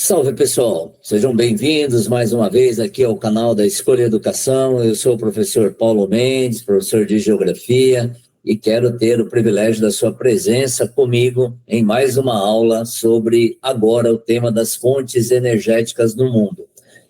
Salve, pessoal! Sejam bem-vindos mais uma vez aqui ao canal da Escolha Educação. Eu sou o professor Paulo Mendes, professor de Geografia, e quero ter o privilégio da sua presença comigo em mais uma aula sobre, agora, o tema das fontes energéticas no mundo.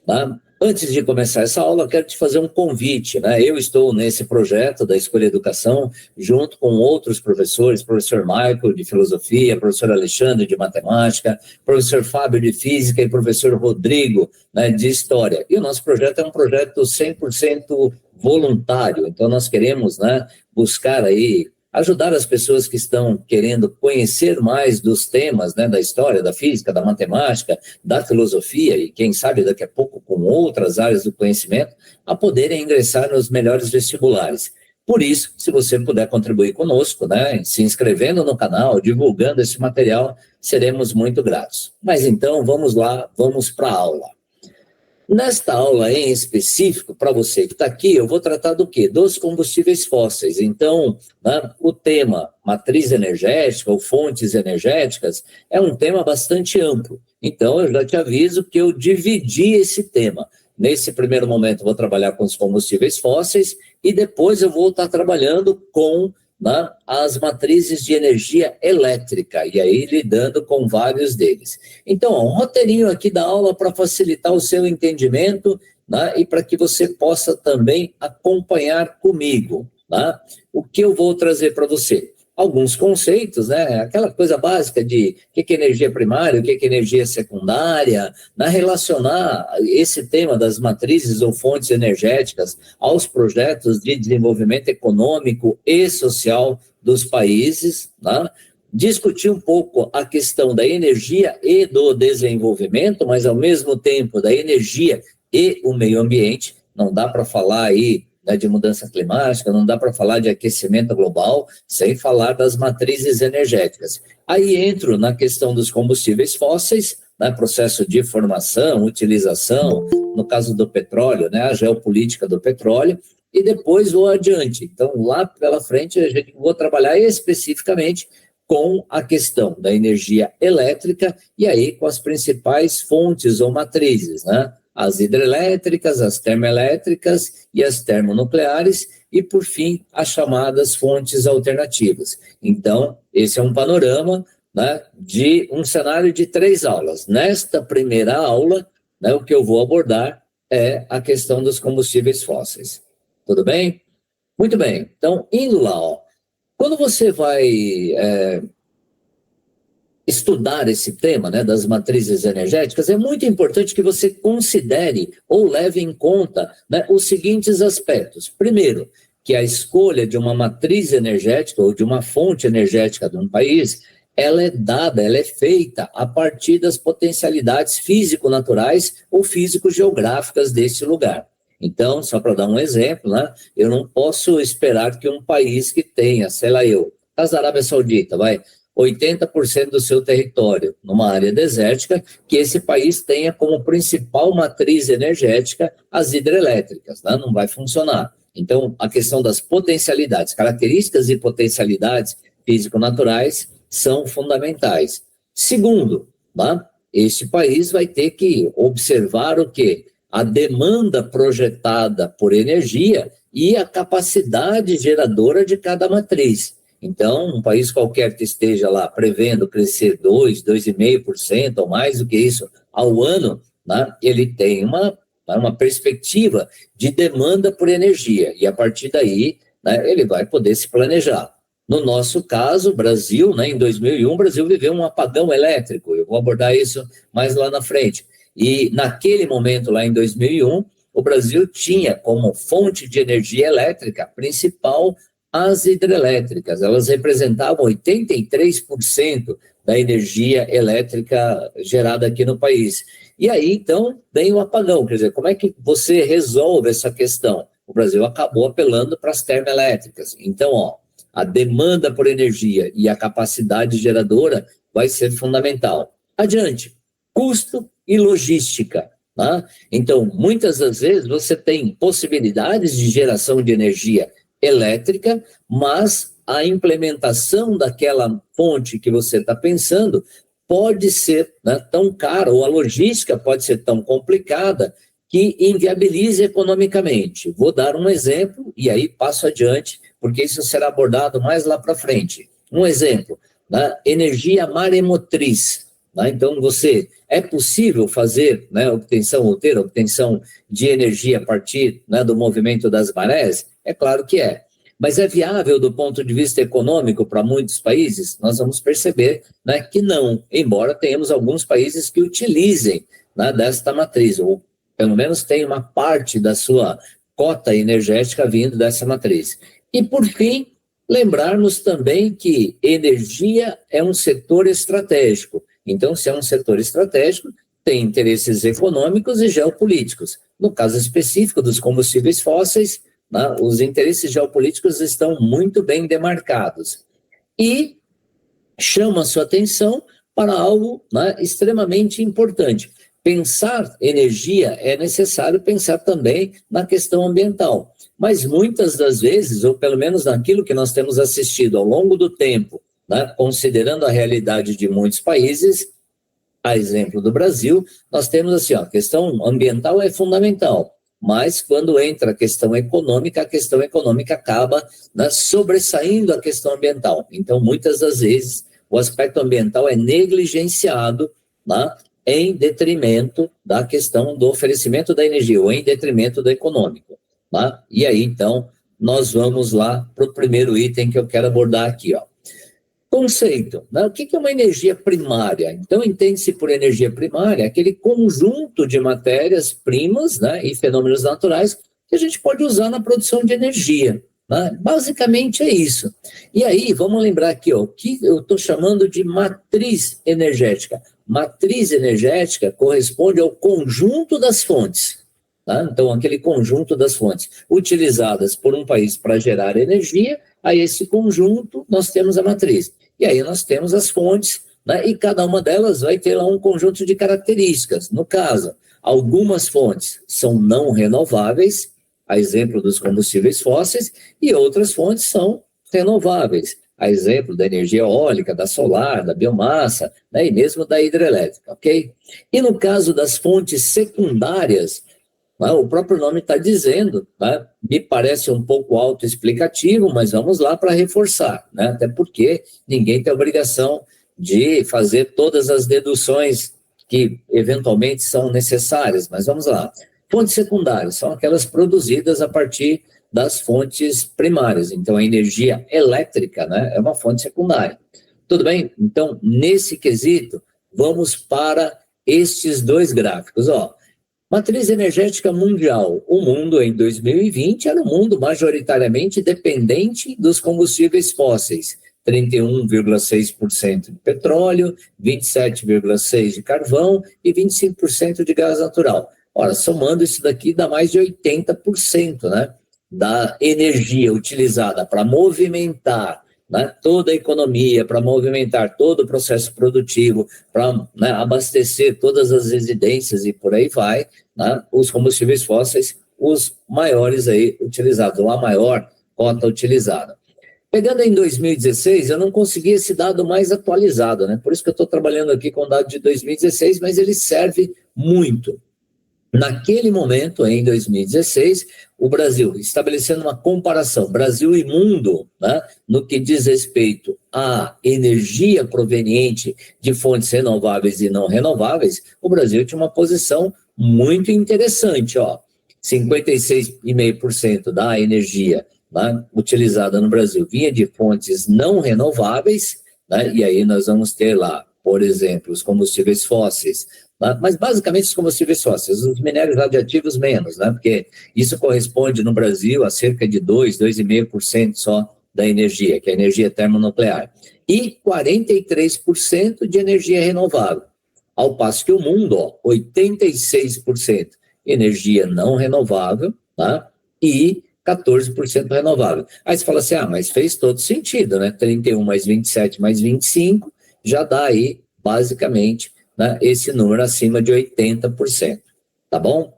Tá? Antes de começar essa aula, eu quero te fazer um convite, né? Eu estou nesse projeto da Escolha Educação, junto com outros professores, professor Michael, de Filosofia, professor Alexandre, de Matemática, professor Fábio, de Física, e professor Rodrigo, né, de História. E o nosso projeto é um projeto 100% voluntário, então nós queremos, né, buscar aí ajudar as pessoas que estão querendo conhecer mais dos temas, né, da história, da física, da matemática, da filosofia e, quem sabe, daqui a pouco com outras áreas do conhecimento, a poderem ingressar nos melhores vestibulares. Por isso, se você puder contribuir conosco, né, se inscrevendo no canal, divulgando esse material, seremos muito gratos. Mas então, vamos lá, vamos para a aula. Nesta aula em específico, para você que está aqui, eu vou tratar do quê? Dos combustíveis fósseis. Então, né, o tema matriz energética ou fontes energéticas é um tema bastante amplo. Então, eu já te aviso que eu dividi esse tema. Nesse primeiro momento, eu vou trabalhar com os combustíveis fósseis e depois eu vou estar trabalhando com, né, as matrizes de energia elétrica, e aí lidando com vários deles. Então, um roteirinho aqui da aula para facilitar o seu entendimento, né, e para que você possa também acompanhar comigo, né, o que eu vou trazer para você. Alguns conceitos, né, aquela coisa básica de o que é energia primária, o que é energia secundária, né, relacionar esse tema das matrizes ou fontes energéticas aos projetos de desenvolvimento econômico e social dos países, né, discutir um pouco a questão da energia e do desenvolvimento, mas ao mesmo tempo da energia e o meio ambiente. Não dá para falar aí, né, de mudança climática, não dá para falar de aquecimento global sem falar das matrizes energéticas. Aí entro na questão dos combustíveis fósseis, né, processo de formação, utilização, no caso do petróleo, né, a geopolítica do petróleo, e depois vou adiante. Então, lá pela frente, vou trabalhar especificamente com a questão da energia elétrica e aí com as principais fontes ou matrizes, né? As hidrelétricas, as termoelétricas e as termonucleares e, por fim, as chamadas fontes alternativas. Então, esse é um panorama, né, de um cenário de 3 aulas. Nesta primeira aula, né, o que eu vou abordar é a questão dos combustíveis fósseis. Tudo bem? Muito bem. Então, indo lá, ó. Quando você vai estudar esse tema, né, das matrizes energéticas, é muito importante que você considere ou leve em conta, né, os seguintes aspectos. Primeiro, que a escolha de uma matriz energética ou de uma fonte energética de um país, ela é dada, ela é feita a partir das potencialidades físico-naturais ou físico-geográficas desse lugar. Então, só para dar um exemplo, né, eu não posso esperar que um país que tenha, sei lá caso da Arábia Saudita, 80% do seu território numa área desértica, que esse país tenha como principal matriz energética as hidrelétricas, né? Não vai funcionar. Então, a questão das potencialidades, características e potencialidades físico-naturais são fundamentais. Segundo, né? Este país vai ter que observar o quê? A demanda projetada por energia e a capacidade geradora de cada matriz. Então, um país qualquer que esteja lá prevendo crescer 2%, 2,5% ou mais do que isso ao ano, né, ele tem uma perspectiva de demanda por energia e, a partir daí, né, ele vai poder se planejar. No nosso caso, Brasil, né, em 2001, o Brasil viveu um apagão elétrico. Eu vou abordar isso mais lá na frente. E, naquele momento, lá em 2001, o Brasil tinha como fonte de energia elétrica principal as hidrelétricas. Elas representavam 83% da energia elétrica gerada aqui no país. E aí, então, vem o apagão. Quer dizer, como é que você resolve essa questão? O Brasil acabou apelando para as termoelétricas. Então, ó, a demanda por energia e a capacidade geradora vai ser fundamental. Adiante, custo e logística. Tá? Então, muitas das vezes você tem possibilidades de geração de energia elétrica, mas a implementação daquela fonte que você está pensando pode ser, né, tão cara, ou a logística pode ser tão complicada que inviabilize economicamente. Vou dar um exemplo e aí passo adiante, porque isso será abordado mais lá para frente. Um exemplo, né, energia maremotriz. Né? Então, é possível fazer, né, obtenção ou ter obtenção de energia a partir, né, do movimento das marés? É claro que é. Mas é viável do ponto de vista econômico para muitos países? Nós vamos perceber, né, que não, embora tenhamos alguns países que utilizem, né, desta matriz, ou pelo menos tem uma parte da sua cota energética vindo dessa matriz. E, por fim, lembrarmos também que energia é um setor estratégico. Então, se é um setor estratégico, tem interesses econômicos e geopolíticos. No caso específico dos combustíveis fósseis, né, os interesses geopolíticos estão muito bem demarcados. E chama a sua atenção para algo, né, extremamente importante. Pensar energia é necessário pensar também na questão ambiental. Mas muitas das vezes, ou pelo menos naquilo que nós temos assistido ao longo do tempo, né, considerando a realidade de muitos países, a exemplo do Brasil, nós temos assim, a questão ambiental é fundamental, mas quando entra a questão econômica acaba, né, sobressaindo a questão ambiental. Então, muitas das vezes, o aspecto ambiental é negligenciado, né, em detrimento da questão do oferecimento da energia, ou em detrimento do econômico. Né? E aí, então, nós vamos lá para o primeiro item que eu quero abordar aqui, ó. Conceito, né? O que é uma energia primária? Então, entende-se por energia primária aquele conjunto de matérias-primas, né, e fenômenos naturais que a gente pode usar na produção de energia. Né? Basicamente é isso. E aí, vamos lembrar aqui, ó, o que eu estou chamando de matriz energética. Matriz energética corresponde ao conjunto das fontes. Tá? Então, aquele conjunto das fontes utilizadas por um país para gerar energia, a esse conjunto nós temos a matriz. E aí nós temos as fontes, né? E cada uma delas vai ter lá um conjunto de características. No caso, algumas fontes são não renováveis, a exemplo dos combustíveis fósseis, e outras fontes são renováveis, a exemplo da energia eólica, da solar, da biomassa, né? E mesmo da hidrelétrica, ok? E no caso das fontes secundárias, o próprio nome está dizendo, né? Me parece um pouco autoexplicativo, mas vamos lá para reforçar, né? Até porque ninguém tem a obrigação de fazer todas as deduções que eventualmente são necessárias, mas vamos lá. Fontes secundárias são aquelas produzidas a partir das fontes primárias, então a energia elétrica, né, é uma fonte secundária. Tudo bem? Então, nesse quesito, vamos para estes dois gráficos, ó. Matriz energética mundial. O mundo em 2020 era um mundo majoritariamente dependente dos combustíveis fósseis. 31,6% de petróleo, 27,6% de carvão e 25% de gás natural. Ora, somando isso daqui dá mais de 80%, né, da energia utilizada para movimentar, né, toda a economia, para movimentar todo o processo produtivo, para, né, abastecer todas as residências e por aí vai, né, os combustíveis fósseis, os maiores aí utilizados, ou a maior cota utilizada. Pegando em 2016, eu não consegui esse dado mais atualizado, né, por isso que eu estou trabalhando aqui com o dado de 2016, mas ele serve muito. Naquele momento, em 2016, o Brasil, estabelecendo uma comparação Brasil e mundo, né, no que diz respeito à energia proveniente de fontes renováveis e não renováveis, o Brasil tinha uma posição muito interessante, ó. 56,5% da energia, né, utilizada no Brasil vinha de fontes não renováveis, né, e aí nós vamos ter lá, por exemplo, os combustíveis fósseis, mas basicamente os combustíveis fósseis, os minérios radioativos menos, né? Porque isso corresponde no Brasil a cerca de 2,5% só da energia, que é a energia termonuclear, e 43% de energia renovável, ao passo que o mundo, ó, 86% energia não renovável, tá? E 14% renovável. Aí você fala assim, mas fez todo sentido, né? 31 mais 27 mais 25 já dá aí, basicamente, né, esse número acima de 80%, tá bom?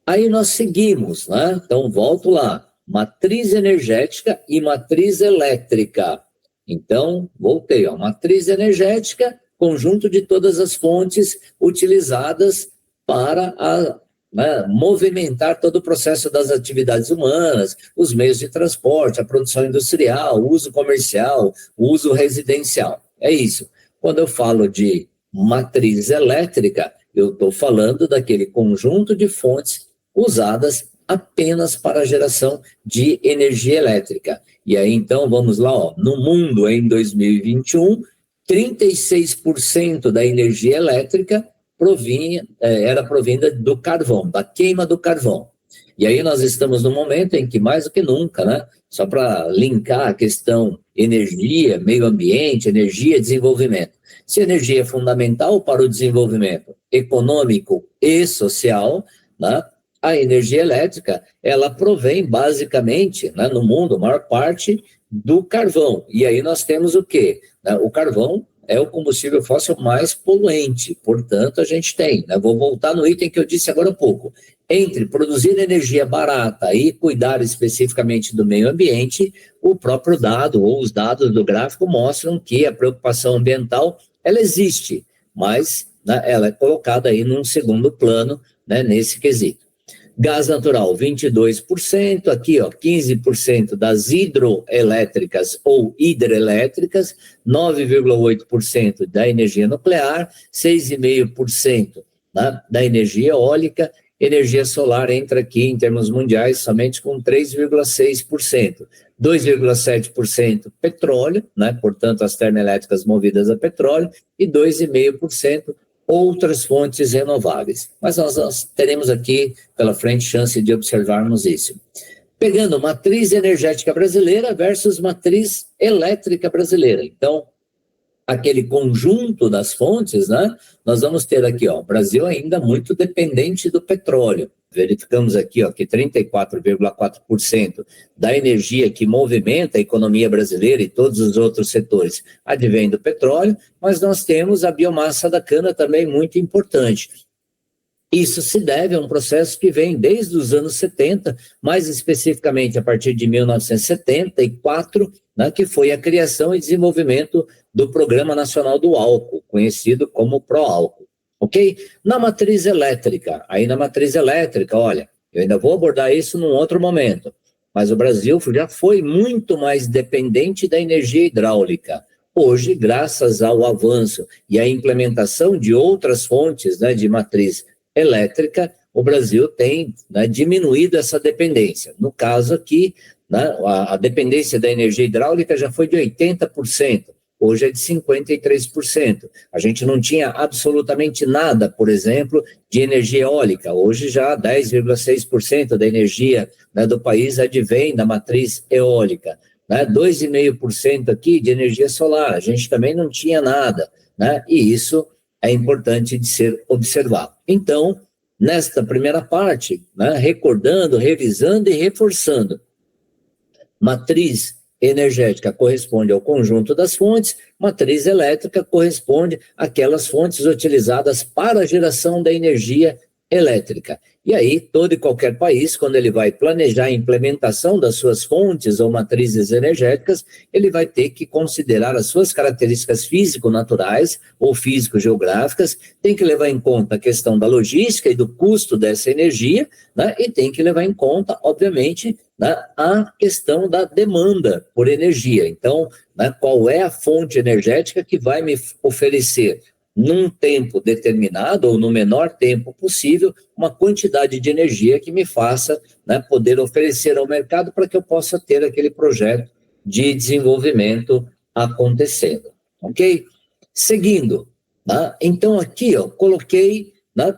Aí nós seguimos, né? Então, volto lá, matriz energética e matriz elétrica. Então, voltei, ó, matriz energética, conjunto de todas as fontes utilizadas para movimentar todo o processo das atividades humanas, os meios de transporte, a produção industrial, o uso comercial, o uso residencial. É isso. Quando eu falo de matriz elétrica, eu estou falando daquele conjunto de fontes usadas apenas para a geração de energia elétrica. E aí, então, vamos lá, no mundo, em 2021, 36% da energia elétrica era provinda do carvão, da queima do carvão. E aí nós estamos num momento em que, mais do que nunca, né, só para linkar a questão energia, meio ambiente, energia, desenvolvimento. Se a energia é fundamental para o desenvolvimento econômico e social, né, a energia elétrica, ela provém basicamente, né, no mundo, a maior parte do carvão. E aí nós temos o quê? O carvão é o combustível fóssil mais poluente, portanto a gente tem, né? Vou voltar no item que eu disse agora há pouco, entre produzir energia barata e cuidar especificamente do meio ambiente, o próprio dado ou os dados do gráfico mostram que a preocupação ambiental, ela existe, mas, né, ela é colocada aí num segundo plano, né, nesse quesito. Gás natural, 22%, aqui 15% das hidroelétricas ou hidrelétricas, 9,8% da energia nuclear, 6,5%, né, da energia eólica, energia solar entra aqui em termos mundiais somente com 3,6%, 2,7% petróleo, né, portanto as termoelétricas movidas a petróleo, e 2,5% outras fontes renováveis. Mas nós teremos aqui pela frente chance de observarmos isso. Pegando matriz energética brasileira versus matriz elétrica brasileira. Então, aquele conjunto das fontes, né? Nós vamos ter aqui, o Brasil ainda muito dependente do petróleo. Verificamos aqui, que 34,4% da energia que movimenta a economia brasileira e todos os outros setores advém do petróleo, mas nós temos a biomassa da cana também muito importante. Isso se deve a um processo que vem desde os anos 70, mais especificamente a partir de 1974, né, que foi a criação e desenvolvimento do Programa Nacional do Álcool, conhecido como Proálcool, ok? Na matriz elétrica, olha, eu ainda vou abordar isso num outro momento, mas o Brasil já foi muito mais dependente da energia hidráulica. Hoje, graças ao avanço e à implementação de outras fontes, né, de matriz elétrica, o Brasil tem, né, diminuído essa dependência. No caso aqui, né, a dependência da energia hidráulica já foi de 80%, hoje é de 53%. A gente não tinha absolutamente nada, por exemplo, de energia eólica. Hoje já 10,6% da energia, né, do país advém da matriz eólica. Né, 2,5% aqui de energia solar. A gente também não tinha nada, né, e isso é importante de ser observado. Então, nesta primeira parte, né, recordando, revisando e reforçando, matriz energética corresponde ao conjunto das fontes, matriz elétrica corresponde àquelas fontes utilizadas para a geração da energia elétrica. E aí, todo e qualquer país, quando ele vai planejar a implementação das suas fontes ou matrizes energéticas, ele vai ter que considerar as suas características físico-naturais ou físico-geográficas, tem que levar em conta a questão da logística e do custo dessa energia, né, e tem que levar em conta, obviamente, né, a questão da demanda por energia. Então, né, qual é a fonte energética que vai me oferecer num tempo determinado ou no menor tempo possível, uma quantidade de energia que me faça, né, poder oferecer ao mercado para que eu possa ter aquele projeto de desenvolvimento acontecendo, ok? Seguindo, né, então aqui, coloquei, né,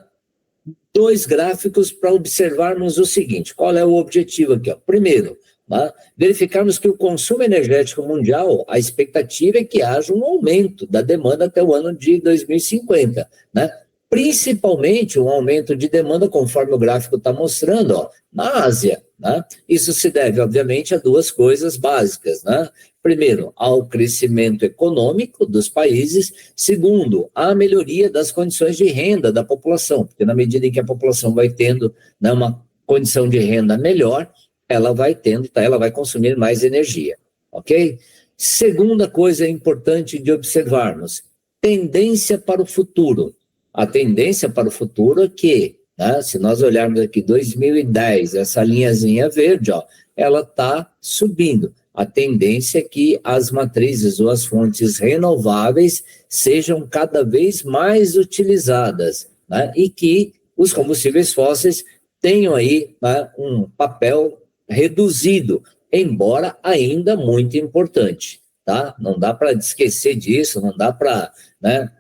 dois gráficos para observarmos o seguinte, qual é o objetivo aqui? Primeiro, né, verificarmos que o consumo energético mundial, a expectativa é que haja um aumento da demanda até o ano de 2050, né? Principalmente um aumento de demanda, conforme o gráfico está mostrando, na Ásia, né? Isso se deve, obviamente, a duas coisas básicas, né? Primeiro, ao crescimento econômico dos países. Segundo, à melhoria das condições de renda da população, porque na medida em que a população vai tendo, né, uma condição de renda melhor, ela vai tendo, ela vai consumir mais energia, ok? Segunda coisa importante de observarmos, tendência para o futuro. A tendência para o futuro é que, né, se nós olharmos aqui 2010, essa linhazinha verde, ó, ela está subindo. A tendência é que as matrizes ou as fontes renováveis sejam cada vez mais utilizadas, né, e que os combustíveis fósseis tenham aí, né, um papel reduzido, embora ainda muito importante, tá? Não dá para esquecer disso, não dá para, né,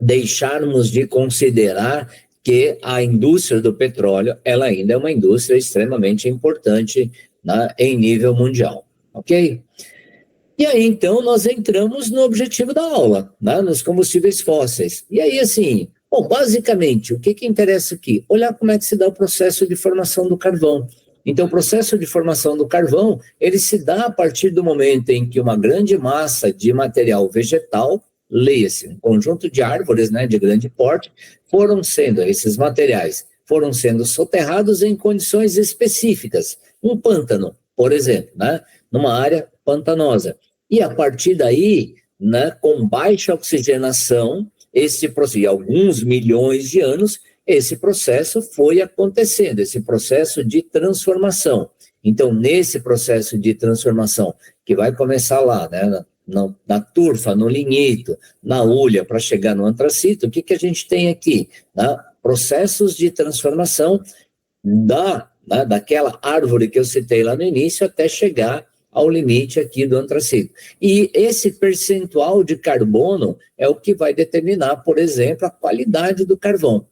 deixarmos de considerar que a indústria do petróleo, ela ainda é uma indústria extremamente importante, né, em nível mundial, ok? E aí, então, nós entramos no objetivo da aula, né, nos combustíveis fósseis. E aí, assim, bom, basicamente, o que interessa aqui? Olhar como é que se dá o processo de formação do carvão. Então, o processo de formação do carvão, ele se dá a partir do momento em que uma grande massa de material vegetal, leia-se, um conjunto de árvores, né, de grande porte, esses materiais foram sendo soterrados em condições específicas. Um pântano, por exemplo, né, numa área pantanosa. E a partir daí, né, com baixa oxigenação, e alguns milhões de anos, esse processo foi acontecendo, esse processo de transformação. Então, nesse processo de transformação, que vai começar lá, né, na turfa, no lignito, na hulha, para chegar no antracito, o que a gente tem aqui? Né? Processos de transformação daquela árvore que eu citei lá no início até chegar ao limite aqui do antracito. E esse percentual de carbono é o que vai determinar, por exemplo, a qualidade do carvão.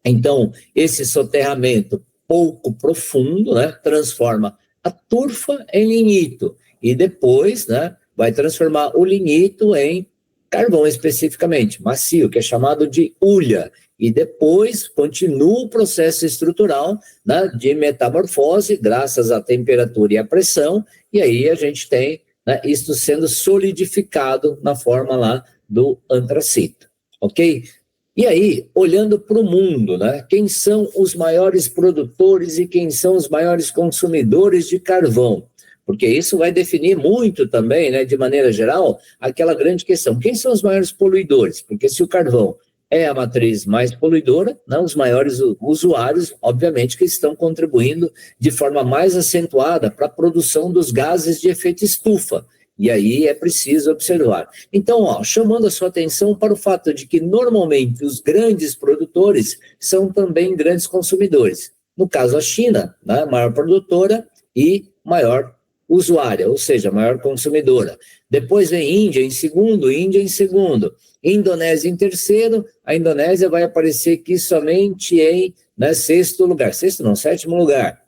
Então, esse soterramento pouco profundo, né, transforma a turfa em lignito e depois, né, vai transformar o lignito em carvão especificamente, macio, que é chamado de hulha. E depois continua o processo estrutural, né, de metamorfose, graças à temperatura e à pressão, e aí a gente tem, né, isso sendo solidificado na forma lá do antracito, ok? E aí, olhando para o mundo, né, quem são os maiores produtores e quem são os maiores consumidores de carvão? Porque isso vai definir muito também, né, de maneira geral, aquela grande questão. Quem são os maiores poluidores? Porque se o carvão é a matriz mais poluidora, né, os maiores usuários, obviamente, que estão contribuindo de forma mais acentuada para a produção dos gases de efeito estufa. E aí é preciso observar. Então, ó, chamando a sua atenção para o fato de que, normalmente, os grandes produtores são também grandes consumidores. No caso, a China, né, maior produtora e maior usuária, ou seja, maior consumidora. Depois vem Índia em segundo, Indonésia em terceiro, a Indonésia vai aparecer aqui somente em, né, sétimo lugar.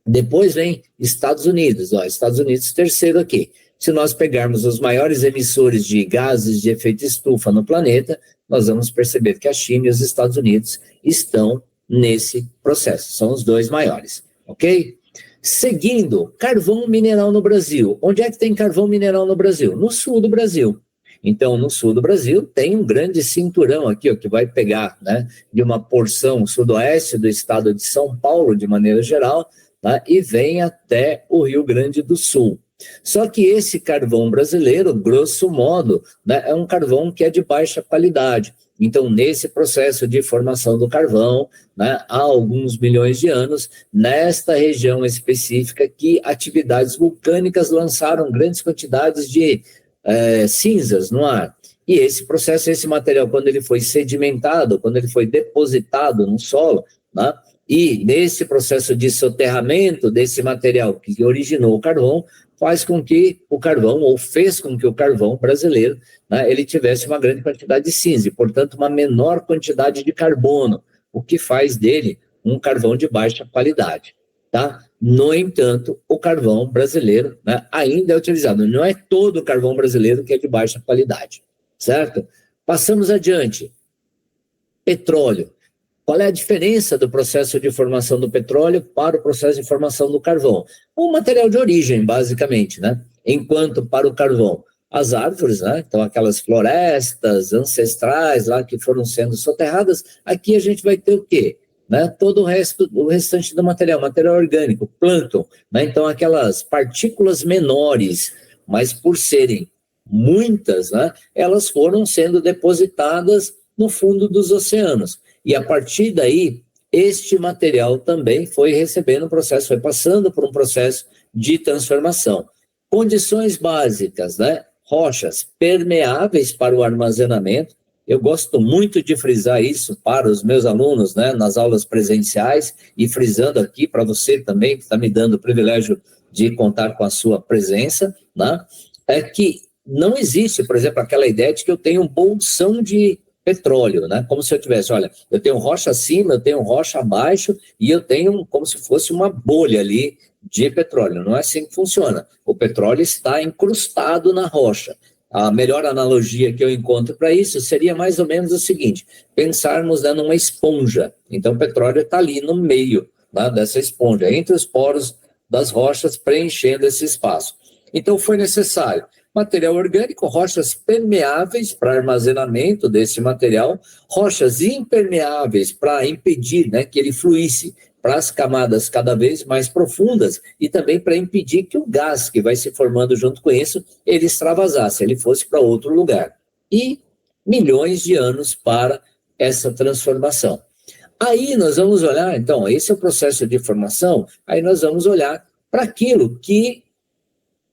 Depois vem Estados Unidos, ó, Estados Unidos terceiro aqui. Se nós pegarmos os maiores emissores de gases de efeito estufa no planeta, nós vamos perceber que a China e os Estados Unidos estão nesse processo, são os dois maiores, ok? Seguindo, carvão mineral no Brasil. Onde é que tem carvão mineral no Brasil? No sul do Brasil. Então, no sul do Brasil, tem um grande cinturão aqui, ó, que vai pegar, né, de uma porção sudoeste do estado de São Paulo, de maneira geral, tá, e vem até o Rio Grande do Sul. Só que esse carvão brasileiro, grosso modo, né, é um carvão que é de baixa qualidade. Então, nesse processo de formação do carvão, né, há alguns milhões de anos, nesta região específica, que atividades vulcânicas lançaram grandes quantidades de cinzas no ar. E esse processo, esse material, quando ele foi sedimentado, quando ele foi depositado no solo, né, e nesse processo de soterramento desse material que originou o carvão, faz com que o carvão, ou fez com que o carvão brasileiro, né, ele tivesse uma grande quantidade de cinza, e, portanto, uma menor quantidade de carbono, o que faz dele um carvão de baixa qualidade, tá? No entanto, o carvão brasileiro, né, ainda é utilizado. Não é todo o carvão brasileiro que é de baixa qualidade, certo? Passamos adiante. Petróleo. Qual é a diferença do processo de formação do petróleo para o processo de formação do carvão? O material de origem, basicamente, né? Enquanto para o carvão, as árvores, né? Então, aquelas florestas ancestrais lá que foram sendo soterradas, aqui a gente vai ter o quê? Né? Todo o restante do material orgânico, plâncton, né? Então, aquelas partículas menores, mas por serem muitas, né, elas foram sendo depositadas no fundo dos oceanos. E a partir daí, este material também foi recebendo um processo, foi passando por um processo de transformação. Condições básicas, né? Rochas permeáveis para o armazenamento. Eu gosto muito de frisar isso para os meus alunos, né, nas aulas presenciais, e frisando aqui para você também, que está me dando o privilégio de contar com a sua presença, né, é que não existe, por exemplo, aquela ideia de que eu tenho um bolsão de petróleo, né, como se eu tivesse, olha, eu tenho rocha acima, eu tenho rocha abaixo, e eu tenho como se fosse uma bolha ali de petróleo. Não é assim que funciona. O petróleo está incrustado na rocha. A melhor analogia que eu encontro para isso seria mais ou menos o seguinte: pensarmos, né, numa esponja. Então, o petróleo está ali no meio, né, dessa esponja, entre os poros das rochas, preenchendo esse espaço. Então, foi necessário material orgânico, rochas permeáveis para armazenamento desse material, rochas impermeáveis para impedir, né, que ele fluísse para as camadas cada vez mais profundas e também para impedir que o gás que vai se formando junto com isso, ele extravasasse, ele fosse para outro lugar. E milhões de anos para essa transformação. Aí nós vamos olhar, então, esse é o processo de formação, aí nós vamos olhar para aquilo que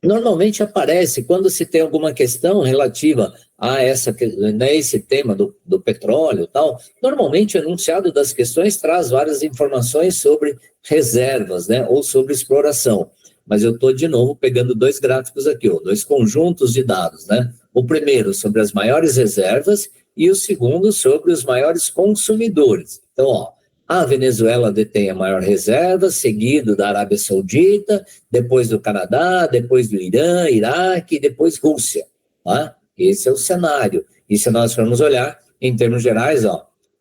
normalmente aparece quando se tem alguma questão relativa a esse tema do petróleo e tal. Normalmente o enunciado das questões traz várias informações sobre reservas, né, ou sobre exploração. Mas eu estou, de novo, pegando dois gráficos aqui, dois conjuntos de dados, né? O primeiro sobre as maiores reservas e o segundo sobre os maiores consumidores. Então, a Venezuela detém a maior reserva, seguido da Arábia Saudita, depois do Canadá, depois do Irã, Iraque, depois Rússia. Tá? Esse é o cenário. E se nós formos olhar, em termos gerais,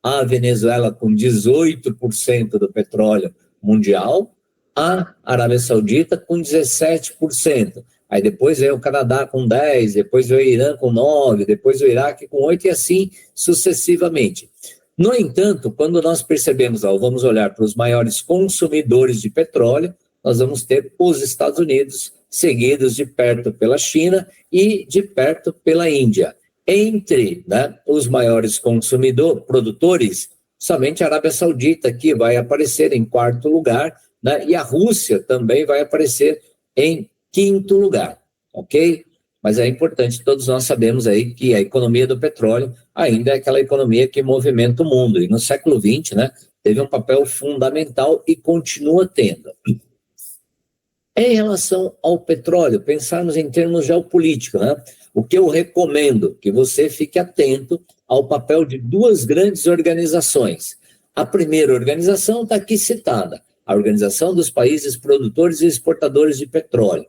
a Venezuela com 18% do petróleo mundial, a Arábia Saudita com 17%. Aí depois veio o Canadá com 10%, depois veio o Irã com 9%, depois o Iraque com 8% e assim sucessivamente. No entanto, quando nós percebemos, vamos olhar para os maiores consumidores de petróleo, nós vamos ter os Estados Unidos, seguidos de perto pela China e de perto pela Índia. Entre, né, os maiores produtores, somente a Arábia Saudita aqui vai aparecer em quarto lugar, né, e a Rússia também vai aparecer em quinto lugar, ok? Mas é importante, todos nós sabemos aí que a economia do petróleo ainda é aquela economia que movimenta o mundo. E no século XX, né, teve um papel fundamental e continua tendo. Em relação ao petróleo, pensarmos em termos geopolíticos, né, o que eu recomendo que você fique atento ao papel de duas grandes organizações. A primeira organização está aqui citada, a Organização dos Países Produtores e Exportadores de Petróleo.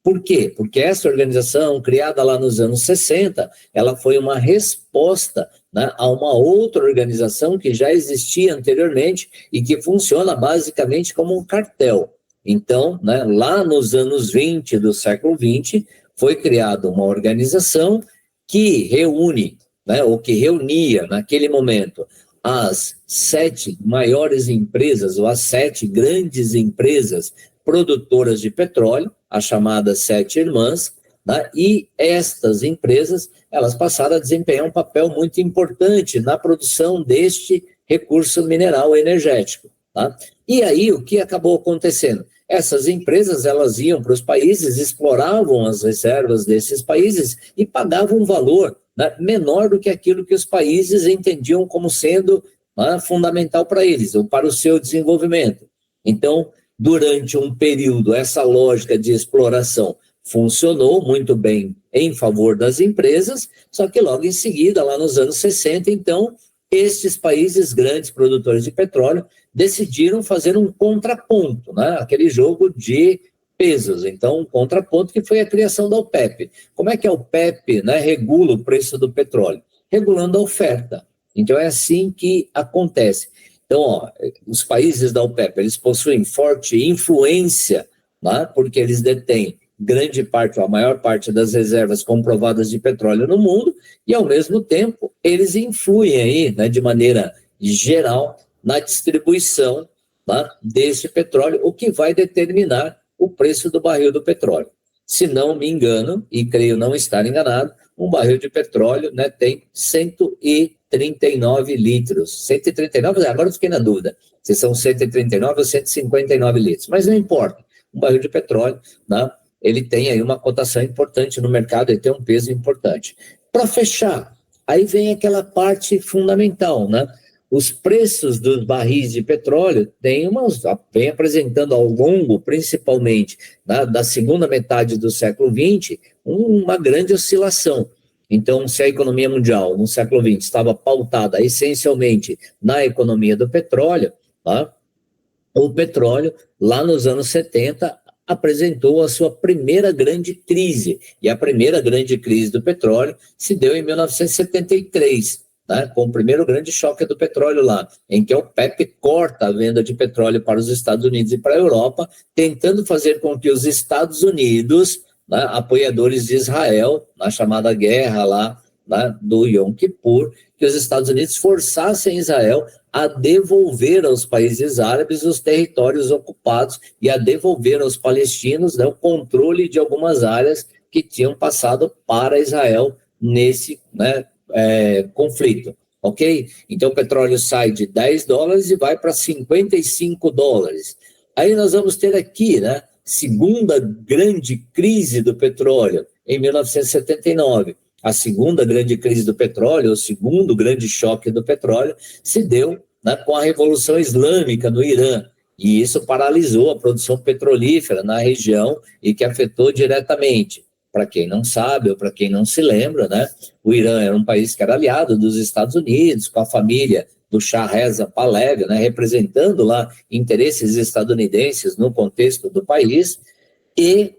Por quê? Porque essa organização, criada lá nos anos 60, ela foi uma resposta, né, a uma outra organização que já existia anteriormente e que funciona basicamente como um cartel. Então, né, lá nos anos 20 do século 20, foi criada uma organização que reúne, né, ou que reunia naquele momento as 7 maiores empresas, ou as 7 grandes empresas produtoras de petróleo, as chamadas 7 irmãs, né? E estas empresas, elas passaram a desempenhar um papel muito importante na produção deste recurso mineral energético. Tá? E aí, o que acabou acontecendo? Essas empresas, elas iam para os países, exploravam as reservas desses países e pagavam um valor, né, menor do que aquilo que os países entendiam como sendo, né, fundamental para eles, ou para o seu desenvolvimento. Então, durante um período, essa lógica de exploração funcionou muito bem em favor das empresas, só que logo em seguida, lá nos anos 60, então, estes países grandes produtores de petróleo decidiram fazer um contraponto, né? Aquele jogo de pesos. Então, um contraponto que foi a criação da OPEP. Como é que a OPEP, né, regula o preço do petróleo? Regulando a oferta. Então, é assim que acontece. Então, os países da OPEP, eles possuem forte influência, né, porque eles detêm grande parte, ou a maior parte das reservas comprovadas de petróleo no mundo, e ao mesmo tempo, eles influem aí, né, de maneira geral, na distribuição, né, desse petróleo, o que vai determinar o preço do barril do petróleo. se não me engano, e creio não estar enganado, um barril de petróleo, né, tem 139 litros. 139, agora eu fiquei na dúvida se são 139 ou 159 litros, mas não importa. Um barril de petróleo, né, ele tem aí uma cotação importante no mercado, ele tem um peso importante. Para fechar, aí vem aquela parte fundamental, né? Os preços dos barris de petróleo vem apresentando ao longo, principalmente da segunda metade do século XX, uma grande oscilação. Então, se a economia mundial no século XX estava pautada essencialmente na economia do petróleo, tá? O petróleo, lá nos anos 70, apresentou a sua primeira grande crise. E a primeira grande crise do petróleo se deu em 1973, né, com o primeiro grande choque do petróleo lá, em que a OPEP corta a venda de petróleo para os Estados Unidos e para a Europa, tentando fazer com que os Estados Unidos, né, apoiadores de Israel, na chamada guerra lá, né, do Yom Kippur, que os Estados Unidos forçassem Israel a devolver aos países árabes os territórios ocupados e a devolver aos palestinos, né, o controle de algumas áreas que tinham passado para Israel nesse, né, conflito, ok? Então o petróleo sai de $10 e vai para $55. Aí nós vamos ter aqui, né, segunda grande crise do petróleo em 1979. A segunda grande crise do petróleo, o segundo grande choque do petróleo, se deu, né, com a Revolução Islâmica no Irã. E isso paralisou a produção petrolífera na região e que afetou diretamente. Para quem não sabe ou para quem não se lembra, né, o Irã era um país que era aliado dos Estados Unidos, com a família do Shah Reza Pahlavi, né, representando lá interesses estadunidenses no contexto do país. E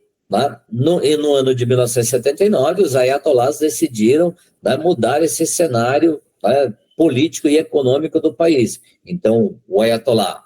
no ano de 1979, os ayatolás decidiram, né, mudar esse cenário, né, político e econômico do país. Então, o ayatolá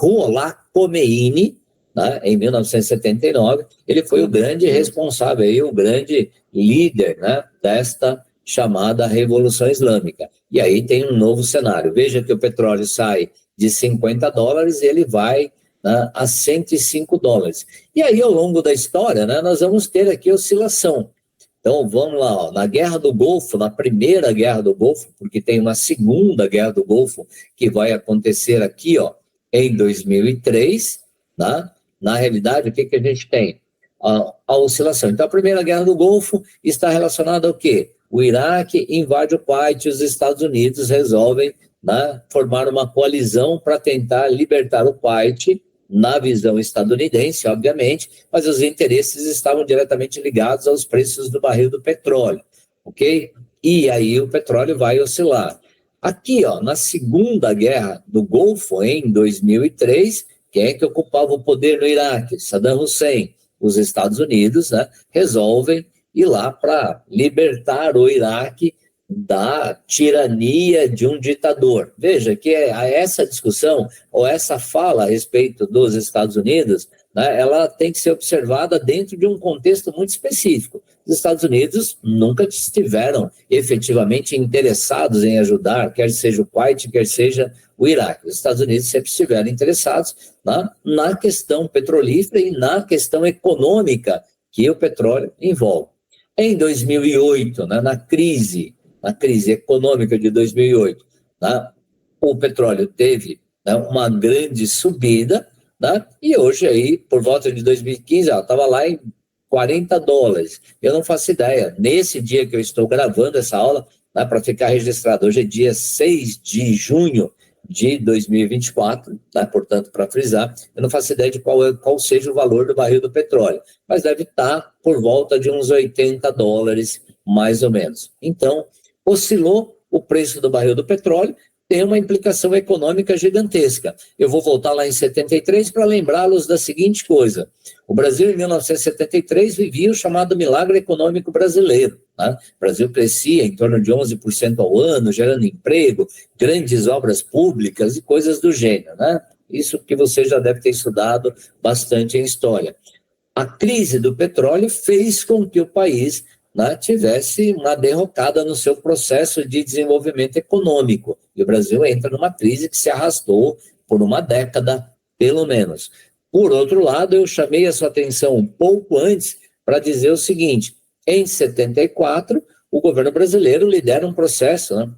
Ruhollah Khomeini, né, em 1979, ele foi o grande responsável, aí, o grande líder, né, desta chamada Revolução Islâmica. E aí tem um novo cenário. Veja que o petróleo sai de $50 e ele vai, né, a $105. E aí, ao longo da história, né, nós vamos ter aqui oscilação. Então, vamos lá, ó, na Guerra do Golfo, na primeira Guerra do Golfo, porque tem uma segunda Guerra do Golfo que vai acontecer aqui, ó, em 2003, né? Na realidade, o que a gente tem? A oscilação. Então, a primeira Guerra do Golfo está relacionada ao quê? O Iraque invade o Kuwait e os Estados Unidos resolvem, né, formar uma coalizão para tentar libertar o Kuwait, na visão estadunidense, obviamente, mas os interesses estavam diretamente ligados aos preços do barril do petróleo, ok? E aí o petróleo vai oscilar. Aqui, ó, na segunda Guerra do Golfo, em 2003, quem é que ocupava o poder no Iraque? Saddam Hussein. Os Estados Unidos, né, resolvem ir lá para libertar o Iraque da tirania de um ditador. Veja que essa discussão, ou essa fala a respeito dos Estados Unidos, né, ela tem que ser observada dentro de um contexto muito específico. Os Estados Unidos nunca estiveram efetivamente interessados em ajudar, quer seja o Kuwait, quer seja o Iraque. Os Estados Unidos sempre estiveram interessados, né, na questão petrolífera e na questão econômica que o petróleo envolve. Em 2008, né, na crise econômica de 2008, né, o petróleo teve, né, uma grande subida, né, e hoje aí, por volta de 2015, estava lá em $40. Eu não faço ideia. Nesse dia que eu estou gravando essa aula, né, para ficar registrado, hoje é dia 6 de junho de 2024, né, portanto, para frisar, eu não faço ideia de qual seja o valor do barril do petróleo, mas deve estar por volta de uns $80, mais ou menos. Então, oscilou o preço do barril do petróleo, tem uma implicação econômica gigantesca. Eu vou voltar lá em 73 para lembrá-los da seguinte coisa. O Brasil, em 1973, vivia o chamado milagre econômico brasileiro, né? O Brasil crescia em torno de 11% ao ano, gerando emprego, grandes obras públicas e coisas do gênero, né? Isso que você já deve ter estudado bastante em história. A crise do petróleo fez com que o país, né, tivesse uma derrocada no seu processo de desenvolvimento econômico. E o Brasil entra numa crise que se arrastou por uma década, pelo menos. Por outro lado, eu chamei a sua atenção um pouco antes para dizer o seguinte: em 74, o governo brasileiro lidera um processo, né,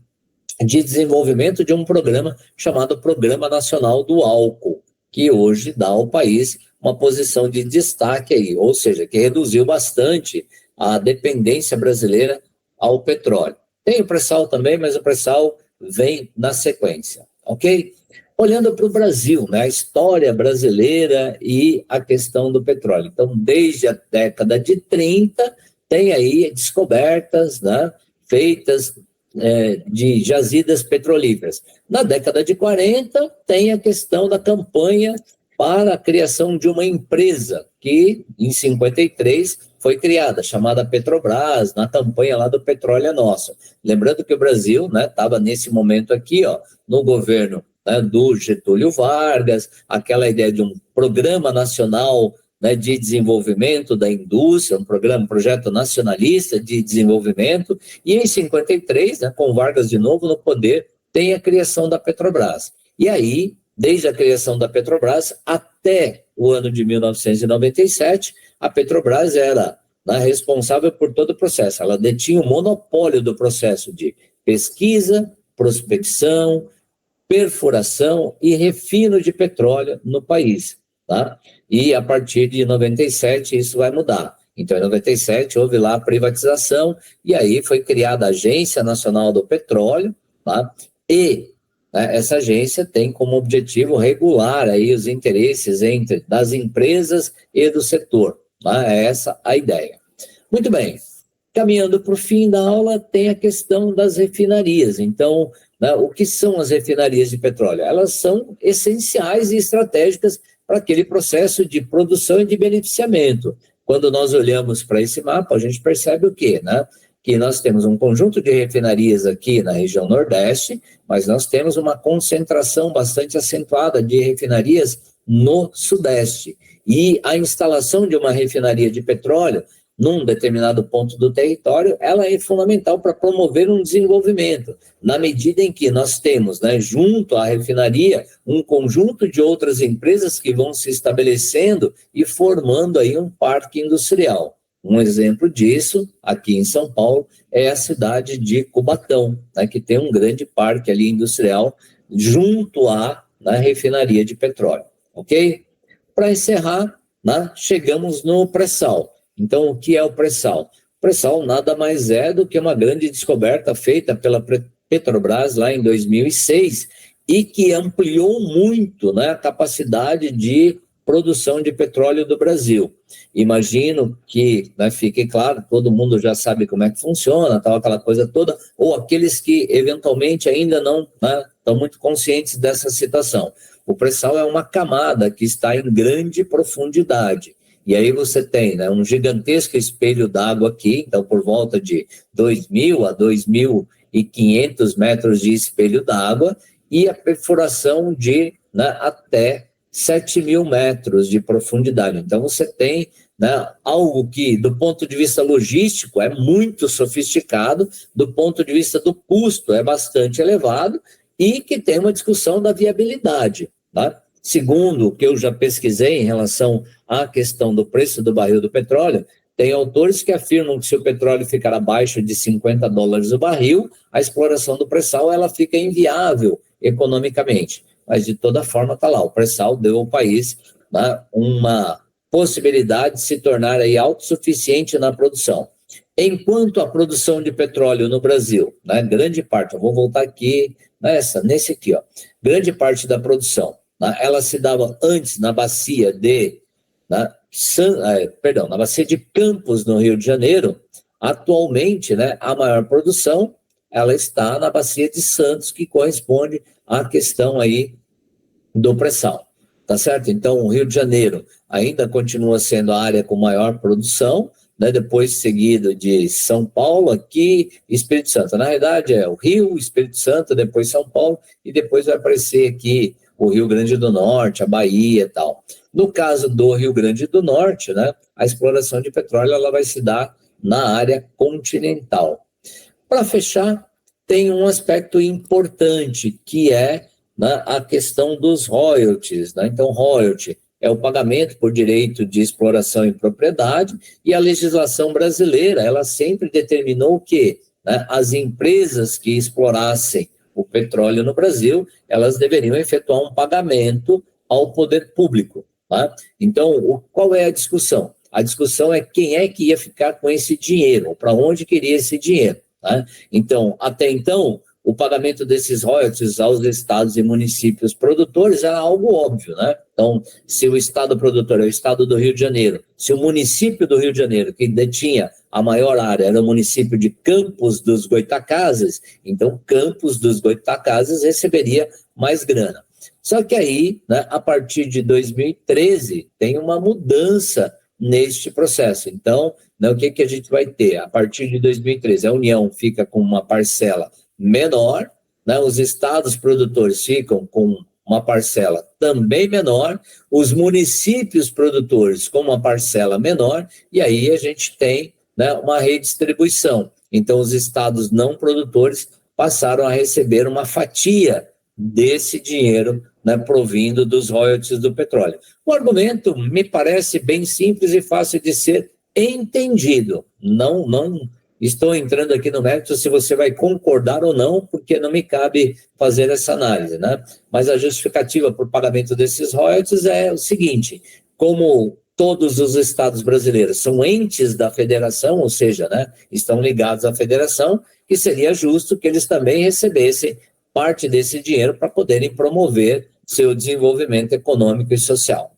de desenvolvimento de um programa chamado Programa Nacional do Álcool, que hoje dá ao país uma posição de destaque aí, ou seja, que reduziu bastante a dependência brasileira ao petróleo. Tem o pré-sal também, mas o pré-sal vem na sequência, ok? Olhando para o Brasil, né, a história brasileira e a questão do petróleo. Então, desde a década de 30, tem aí descobertas, né, feitas de jazidas petrolíferas. Na década de 40, tem a questão da campanha para a criação de uma empresa que, em 53, foi criada, chamada Petrobras, na campanha lá do Petróleo é Nosso. Lembrando que o Brasil estava, nesse momento aqui, no governo, do Getúlio Vargas, aquela ideia de um programa nacional, de desenvolvimento da indústria, um projeto nacionalista de desenvolvimento, e em 53, com Vargas de novo no poder, tem a criação da Petrobras. E aí, desde a criação da Petrobras até o ano de 1997, a Petrobras era responsável por todo o processo. Ela detinha o monopólio do processo de pesquisa, prospecção, perfuração e refino de petróleo no país. Tá? E a partir de 97 isso vai mudar. Então, em 97 houve lá a privatização e aí foi criada a Agência Nacional do Petróleo, tá? E essa agência tem como objetivo regular aí os interesses das empresas e do setor. Tá? É essa a ideia. Muito bem. Caminhando para o fim da aula, tem a questão das refinarias. Então, o que são as refinarias de petróleo? Elas são essenciais e estratégicas para aquele processo de produção e de beneficiamento. Quando nós olhamos para esse mapa, a gente percebe o quê? Que nós temos um conjunto de refinarias aqui na região Nordeste, mas nós temos uma concentração bastante acentuada de refinarias no Sudeste. E a instalação de uma refinaria de petróleo num determinado ponto do território, ela é fundamental para promover um desenvolvimento, na medida em que nós temos, junto à refinaria, um conjunto de outras empresas que vão se estabelecendo e formando aí um parque industrial. Um exemplo disso, aqui em São Paulo, é a cidade de Cubatão, que tem um grande parque ali industrial junto à refinaria de petróleo, ok? Para encerrar, chegamos no pré-sal. Então, o que é o pré-sal? O pré-sal nada mais é do que uma grande descoberta feita pela Petrobras lá em 2006 e que ampliou muito a capacidade de produção de petróleo do Brasil. Imagino que, fique claro, todo mundo já sabe como é que funciona, tal, aquela coisa toda, ou aqueles que eventualmente ainda não estão muito conscientes dessa situação. O pré-sal é uma camada que está em grande profundidade. E aí você tem um gigantesco espelho d'água aqui, então por volta de 2.000 a 2.500 metros de espelho d'água, e a perfuração de até 7.000 metros de profundidade. Então você tem algo que, do ponto de vista logístico, é muito sofisticado, do ponto de vista do custo, é bastante elevado, e que tem uma discussão da viabilidade, tá? Segundo o que eu já pesquisei em relação à questão do preço do barril do petróleo, tem autores que afirmam que se o petróleo ficar abaixo de $50 o barril, a exploração do pré-sal ela fica inviável economicamente. Mas, de toda forma, está lá. O pré-sal deu ao país uma possibilidade de se tornar aí autossuficiente na produção. Enquanto a produção de petróleo no Brasil, grande parte, eu vou voltar aqui, nesse aqui, grande parte da produção, ela se dava antes na bacia na bacia de Campos, no Rio de Janeiro. Atualmente, a maior produção, ela está na bacia de Santos, que corresponde à questão aí do pré-sal, tá certo? Então, o Rio de Janeiro ainda continua sendo a área com maior produção, depois seguido de São Paulo, aqui, Espírito Santo. Na verdade, é o Rio, Espírito Santo, depois São Paulo, e depois vai aparecer aqui o Rio Grande do Norte, a Bahia e tal. No caso do Rio Grande do Norte, a exploração de petróleo ela vai se dar na área continental. Para fechar, tem um aspecto importante, que é a questão dos royalties. Então, royalty é o pagamento por direito de exploração e propriedade, e a legislação brasileira, ela sempre determinou que, né, as empresas que explorassem o petróleo no Brasil, elas deveriam efetuar um pagamento ao poder público. Tá? Então, qual é a discussão? A discussão é quem é que ia ficar com esse dinheiro, para onde queria esse dinheiro. Tá? Então, até então, o pagamento desses royalties aos estados e municípios produtores era algo óbvio, né? Então, se o estado produtor é o estado do Rio de Janeiro, se o município do Rio de Janeiro, que detinha a maior área, era o município de Campos dos Goytacazes, então Campos dos Goytacazes receberia mais grana. Só que aí, né, a partir de 2013, tem uma mudança neste processo. Então, né, o que a gente vai ter? A partir de 2013, a União fica com uma parcela menor, né, os estados produtores ficam com uma parcela também menor, os municípios produtores com uma parcela menor, e aí a gente tem, né, uma redistribuição. Então, os estados não produtores passaram a receber uma fatia desse dinheiro, né, provindo dos royalties do petróleo. O argumento me parece bem simples e fácil de ser entendido. Não estou entrando aqui no mérito se você vai concordar ou não, porque não me cabe fazer essa análise, né? Mas a justificativa por pagamento desses royalties é o seguinte: como todos os estados brasileiros são entes da federação, ou seja, né, estão ligados à federação, que seria justo que eles também recebessem parte desse dinheiro para poderem promover seu desenvolvimento econômico e social.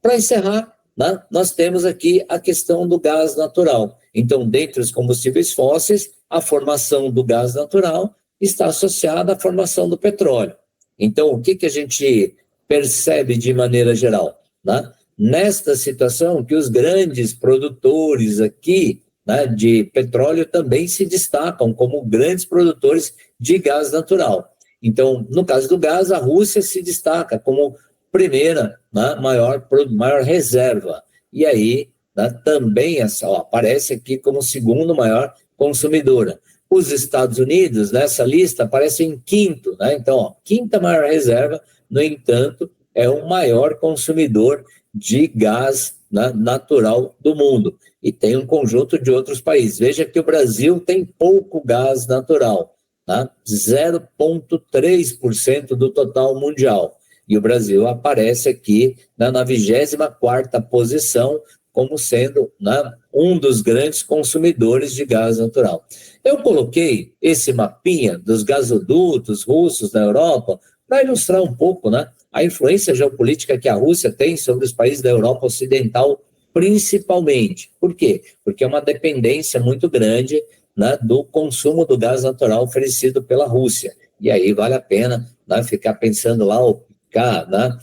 Para encerrar, né, nós temos aqui a questão do gás natural. Então, dentre os combustíveis fósseis, a formação do gás natural está associada à formação do petróleo. Então, o que a gente percebe de maneira geral? Né? Nesta situação, que os grandes produtores aqui, né, de petróleo também se destacam como grandes produtores de gás natural. Então, no caso do gás, a Rússia se destaca como primeira, né, maior reserva. E aí, né, também aparece aqui como segundo maior consumidora. Os Estados Unidos, nessa lista, aparecem em quinto. Né? Então, quinta maior reserva, no entanto, é o maior consumidor de gás, né, natural do mundo. E tem um conjunto de outros países. Veja que o Brasil tem pouco gás natural, tá? 0,3% do total mundial. E o Brasil aparece aqui, né, na 24ª posição, como sendo, né, um dos grandes consumidores de gás natural. Eu coloquei esse mapinha dos gasodutos russos na Europa para ilustrar um pouco, né, a influência geopolítica que a Rússia tem sobre os países da Europa Ocidental, principalmente. Por quê? Porque é uma dependência muito grande, né, do consumo do gás natural oferecido pela Rússia. E aí vale a pena, né, ficar pensando lá, ficar, né,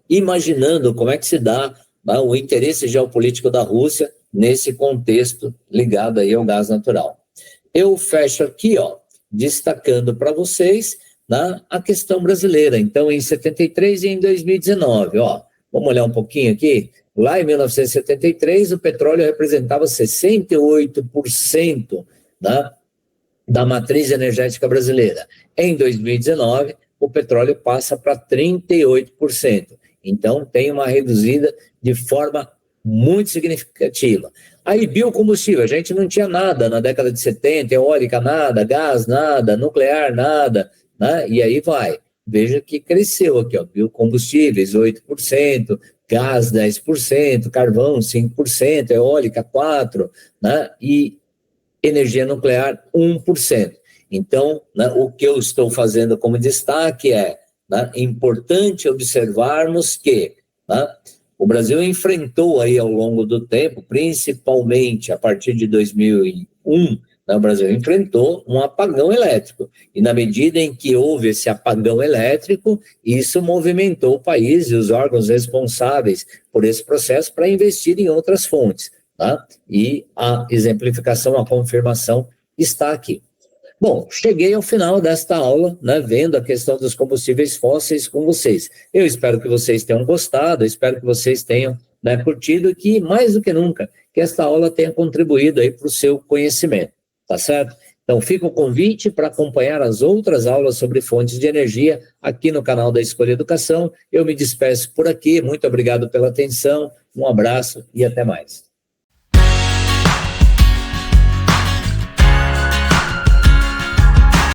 imaginando como é que se dá, né, o interesse geopolítico da Rússia nesse contexto ligado aí ao gás natural. Eu fecho aqui, ó, destacando para vocês, né, a questão brasileira. Então, em 73 e em 2019, ó, vamos olhar um pouquinho aqui. Lá em 1973, o petróleo representava 68%, né, da matriz energética brasileira. Em 2019, o petróleo passa para 38%. Então, tem uma reduzida de forma muito significativa. Aí, biocombustível, a gente não tinha nada na década de 70, eólica nada, gás nada, nuclear nada, né? E aí vai. Veja que cresceu aqui, ó, biocombustíveis 8%, gás 10%, carvão 5%, eólica 4%, né? E energia nuclear 1%. Então, né, o que eu estou fazendo como destaque é, né, importante observarmos que, né, o Brasil enfrentou aí ao longo do tempo, principalmente a partir de 2001, né, o Brasil enfrentou um apagão elétrico. E na medida em que houve esse apagão elétrico, isso movimentou o país e os órgãos responsáveis por esse processo para investir em outras fontes. Tá? E a exemplificação, a confirmação está aqui. Bom, cheguei ao final desta aula, né, vendo a questão dos combustíveis fósseis com vocês. Eu espero que vocês tenham gostado, espero que vocês tenham, né, curtido e que, mais do que nunca, que esta aula tenha contribuído aí para o seu conhecimento, tá certo? Então, fica o convite para acompanhar as outras aulas sobre fontes de energia aqui no canal da Escolha Educação. Eu me despeço por aqui, muito obrigado pela atenção, um abraço e até mais.